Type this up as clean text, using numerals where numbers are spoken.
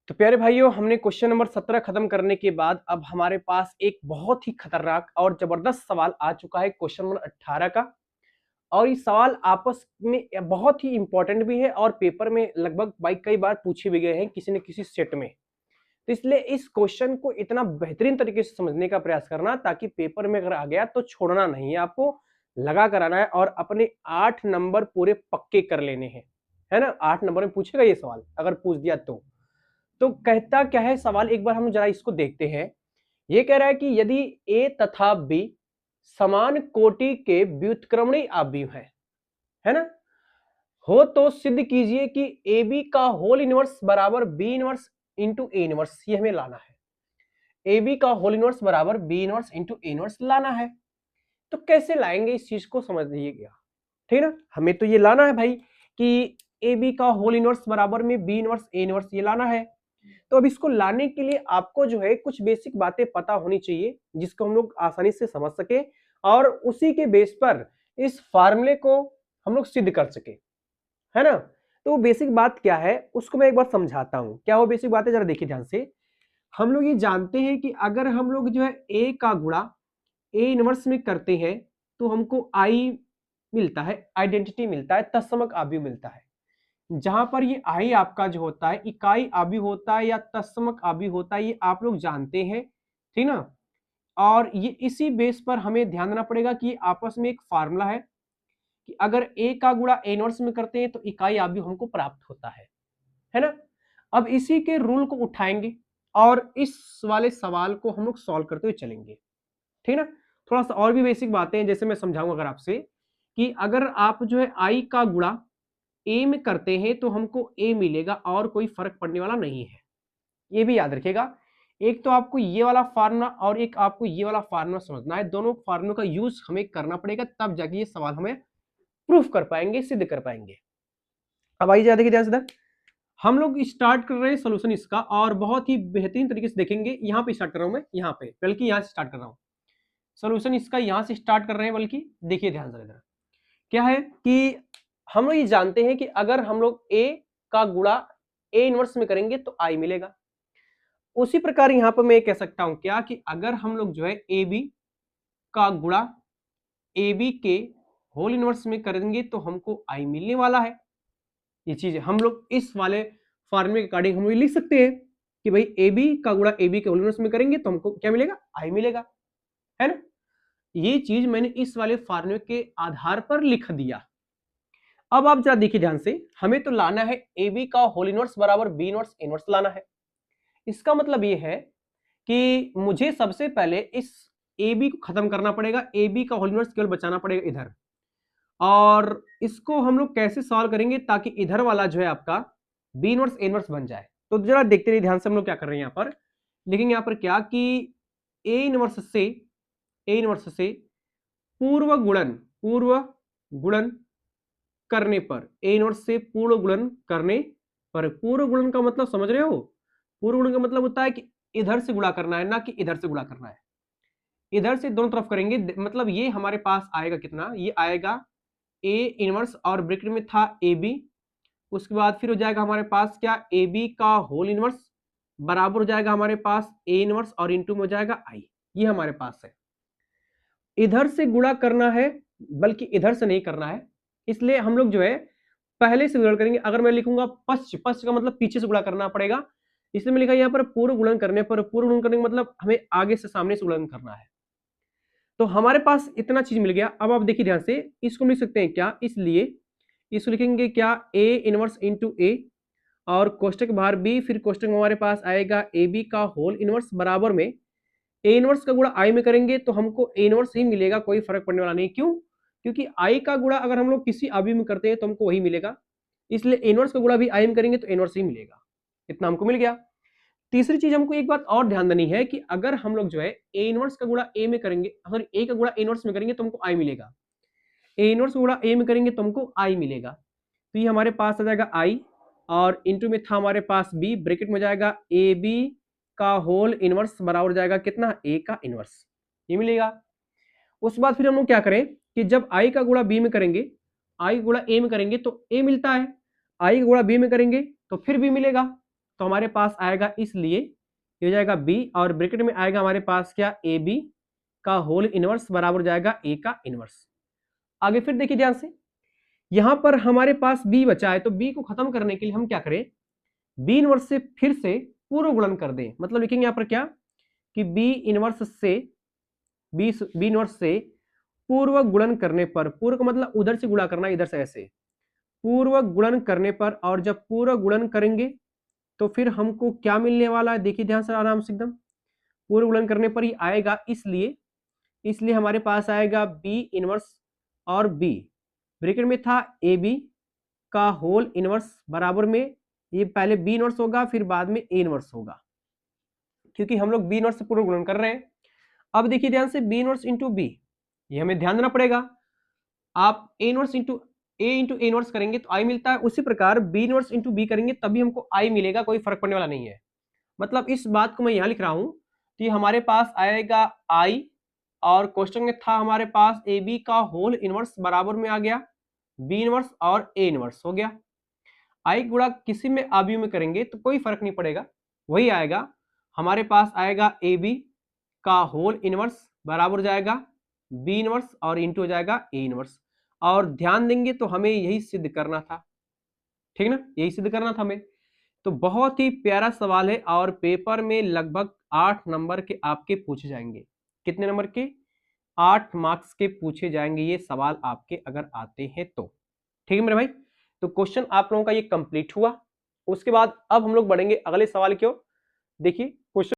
तो प्यारे भाइयों, हमने क्वेश्चन नंबर 17 खत्म करने के बाद अब हमारे पास एक बहुत ही खतरनाक और जबरदस्त सवाल आ चुका है, क्वेश्चन नंबर 18 का। और ये सवाल आपस में बहुत ही इंपॉर्टेंट भी है और पेपर में लगभग कई बार पूछे भी गए हैं किसी न किसी सेट में। तो इसलिए इस क्वेश्चन को इतना बेहतरीन तरीके से समझने का प्रयास करना ताकि पेपर में अगर आ गया तो छोड़ना नहीं है, आपको लगा कर आना है और अपने 8 नंबर पूरे पक्के कर लेने हैं, है ना। 8 नंबर में पूछेगा ये सवाल, अगर पूछ दिया तो कहता क्या है सवाल, एक बार हम जरा इसको देखते हैं। ये कह रहा है कि यदि ए तथा बी समान कोटि के व्युत्क्रमणीय अवयव है ना, हो तो सिद्ध कीजिए कि ए बी का होल इनवर्स बराबर B inverse into A inverse. ये हमें लाना है, ए बी का होल इनवर्स बराबर B inverse into A inverse लाना है। तो कैसे लाएंगे इस चीज को समझ लीजिएगा, ठीक है ना। हमें तो ये लाना है भाई कि ए बी का होल इनवर्स बराबर में बी इनवर्स ए इनवर्स, ये लाना है। तो अब इसको लाने के लिए आपको जो है कुछ बेसिक बातें पता होनी चाहिए जिसको हम लोग आसानी से समझ सके और उसी के बेस पर इस फार्मूले को हम लोग सिद्ध कर सके, है ना। तो बेसिक बात क्या है उसको मैं एक बार समझाता हूं। क्या वो बेसिक बात है, जरा देखिए ध्यान से। हम लोग ये जानते हैं कि अगर हम लोग जो है ए का गुणा ए इनवर्स में करते हैं तो हमको आई मिलता है, आइडेंटिटी मिलता है, तत्समक अवयव मिलता है। जहां पर ये आई आपका जो होता है इकाई अवयव होता है या तत्समक अवयव होता है, ये आप लोग जानते हैं, ठीक ना। और ये इसी बेस पर हमें ध्यान देना पड़ेगा कि आपस में एक फार्मूला है कि अगर ए का गुणा ए इनवर्स में करते हैं तो इकाई अवयव हमको प्राप्त होता है ना। अब इसी के रूल को उठाएंगे और इस वाले सवाल को हम लोग सॉल्व करते हुए चलेंगे, ठीक ना। थोड़ा सा और भी बेसिक बातें हैं, जैसे मैं समझाऊंगा अगर आपसे कि अगर आप जो है आई का गुणा ए में करते हैं तो हमको ए मिलेगा और कोई फर्क पड़ने वाला नहीं है, ये भी याद रखिएगा। एक तो आपको ये वाला फार्मूला और एक आपको ये वाला फार्मूला समझना है, दोनों फार्मूलों का यूज हमें करना पड़ेगा तब जाके ये सवाल हमें प्रूफ कर पाएंगे, सिद्ध कर पाएंगे। अब आइए देखिए ध्यान से, हम लोग स्टार्ट कर रहे हैं सोल्यूशन इसका और बहुत ही बेहतरीन तरीके से देखेंगे। यहाँ पे स्टार्ट कर रहा हूं मैं, यहाँ पे बल्कि यहाँ से स्टार्ट कर रहा हूँ सोल्यूशन इसका, यहाँ से स्टार्ट कर रहे हैं। बल्कि देखिए ध्यान से, इधर क्या है कि हम लोग ये जानते हैं कि अगर हम लोग ए का गुणा ए इनवर्स में करेंगे तो आई मिलेगा। उसी प्रकार यहां पर मैं कह सकता हूं क्या कि अगर हम लोग जो है ए बी का गुणा ए बी के होल इनवर्स में करेंगे तो हमको आई मिलने वाला है। ये चीज हम लोग इस वाले फॉर्मूले के अकॉर्डिंग हम लोग लिख सकते हैं कि भाई ए बी का गुणा ए बी के होल इनवर्स में करेंगे तो हमको क्या मिलेगा, आई मिलेगा, है ना। ये चीज मैंने इस वाले फॉर्मूले के आधार पर लिख दिया। अब आप जरा देखिए ध्यान से, हमें तो लाना है ए बी का होल इनवर्स बराबर बी इनवर्स इनवर्स लाना है। इसका मतलब ये है कि मुझे सबसे पहले इस ए बी को खत्म करना पड़ेगा, ए बी का होल इनवर्स केवल बचाना पड़ेगा इधर। और इसको हम लोग कैसे सॉल्व करेंगे ताकि इधर वाला जो है आपका बी इनवर्स इनवर्स बन जाए। तो जरा देखते रहिए ध्यान से, हम लोग क्या कर रहे हैं यहाँ पर लिखेंगे यहाँ पर क्या कि ए इनवर्स से पूर्व गुणन करने पर, ए इनवर्स से पूर्ण गुणन करने पर, पूर्ण गुणन का मतलब समझ रहे हो, पूर्ण गुणन का मतलब होता है कि इधर से गुणा करना है ना कि इधर से गुणा करना है, इधर से दोनों तरफ करेंगे। मतलब ये हमारे पास आएगा कितना, ये आएगा ए इनवर्स और ब्रैकेट में था ए बी, उसके बाद फिर हो जाएगा हमारे पास क्या, ए बी का होल इनवर्स बराबर हो जाएगा हमारे पास ए इनवर्स और इंटू में हो जाएगा आई। ये हमारे पास है, इधर से गुणा करना है बल्कि इधर से नहीं करना है, इसलिए हम लोग जो है पहले से गुणन करेंगे। अगर मैं लिखूंगा पश्च का मतलब पीछे से गुणा करना पड़ेगा, इसलिए मैं लिखा यहाँ पर पूर्व गुणन करने पर, पूर्व गुणन करने का मतलब हमें आगे से सामने से गुणन करना है। तो हमारे पास इतना चीज मिल गया। अब आप देखिए ध्यान से, इसको लिख सकते हैं क्या, इसलिए इसको लिखेंगे क्या, ए इनवर्स इंटू ए और कोष्टक बाहर बी, फिर कोष्टक में हमारे पास आएगा ए बी का होल इनवर्स बराबर में ए इनवर्स का गुणा आई में करेंगे तो हमको ए इनवर्स ही मिलेगा, कोई फर्क पड़ने वाला नहीं। क्यों? क्योंकि आई का गुणा अगर हम लोग किसी अवयव में करते हैं तो हमको वही मिलेगा, इसलिए ए इनवर्स का गुणा भी आई में करेंगे तो ए इनवर्स ही मिलेगा। इतना हमको मिल गया। तीसरी चीज हमको एक बात और ध्यान देनी है कि अगर हम लोग जो है ए इनवर्स का गुणा ए में करेंगे, अगर ए का गुणा ए इनवर्स में करेंगे तो हमको आई मिलेगा, ए इनवर्स का गुणा ए में करेंगे तो हमको आई मिलेगा। तो ये हमारे पास आ जाएगा आई और इंटू में था हमारे पास बी, ब्रैकेट में जाएगा ए बी का होल इनवर्स बराबर जाएगा कितना, ए का इनवर्स, ये मिलेगा। उसके बाद फिर हम लोग क्या करें कि जब आई का गुणा बी में करेंगे, आई गुणा ए में करेंगे तो ए मिलता है, आई का गुणा बी में करेंगे तो फिर बी मिलेगा, तो हमारे पास आएगा इसलिए ये हो जाएगा बी, और ब्रैकेट में आएगा हमारे पास क्या, ए बी का होल इनवर्स बराबर हो जाएगा ए का इनवर्स। आगे फिर देखिए ध्यान से, यहां पर हमारे पास बी बचा है, तो बी को खत्म करने के लिए हम क्या करें, बी इनवर्स से फिर से पूर्व गुणन कर दें। मतलब लिखेंगे यहां पर क्या कि बी इनवर्स से पूर्व गुणन करने पर, पूर्व का मतलब उधर से गुणा करना, इधर से ऐसे पूर्व गुणन करने पर, और जब पूर्व गुणन करेंगे तो फिर हमको क्या मिलने वाला है, देखिए ध्यान से आराम से एकदम, पूर्व गुणन करने पर ही आएगा, इसलिए हमारे पास आएगा बी इनवर्स और बी, ब्रैकेट में था ए बी का होल इनवर्स बराबर में, ये पहले बी इनवर्स होगा फिर बाद में ए इनवर्स होगा, क्योंकि हम लोग बी इनवर्स से पूर्व गुणन कर रहे हैं। अब देखिए ध्यान से, बी इनवर्स इंटू बी, ये हमें ध्यान देना पड़ेगा। आप A inverse into A inverse करेंगे तो आई मिलता है, उसी प्रकार बी इनवर्स इंटू बी करेंगे तभी हमको आई मिलेगा, कोई फर्क पड़ने वाला नहीं है। मतलब इस बात को मैं यहां लिख रहा हूं कि हमारे पास आएगा आई, और क्वेश्चन में था हमारे पास ए बी का होल इनवर्स बराबर में आ गया बी इनवर्स और ए इनवर्स हो गया। आई गुणा किसी में अवयव में करेंगे तो कोई फर्क नहीं पड़ेगा, वही आएगा, हमारे पास आएगा ए बी का होल इनवर्स बराबर हो जाएगा बी इनवर्स और इंटू हो जाएगा ए इनवर्स। और ध्यान देंगे तो हमें यही सिद्ध करना था, ठीक ना, यही सिद्ध करना था हमें। तो बहुत ही प्यारा सवाल है, और पेपर में लगभग 8 नंबर के आपके पूछे जाएंगे। कितने नंबर के, 8 मार्क्स के पूछे जाएंगे ये सवाल आपके अगर आते हैं तो, ठीक है मेरे भाई। तो क्वेश्चन आप लोगों का ये कंप्लीट हुआ। उसके बाद अब हम लोग बढ़ेंगे अगले सवाल की ओर। देखिए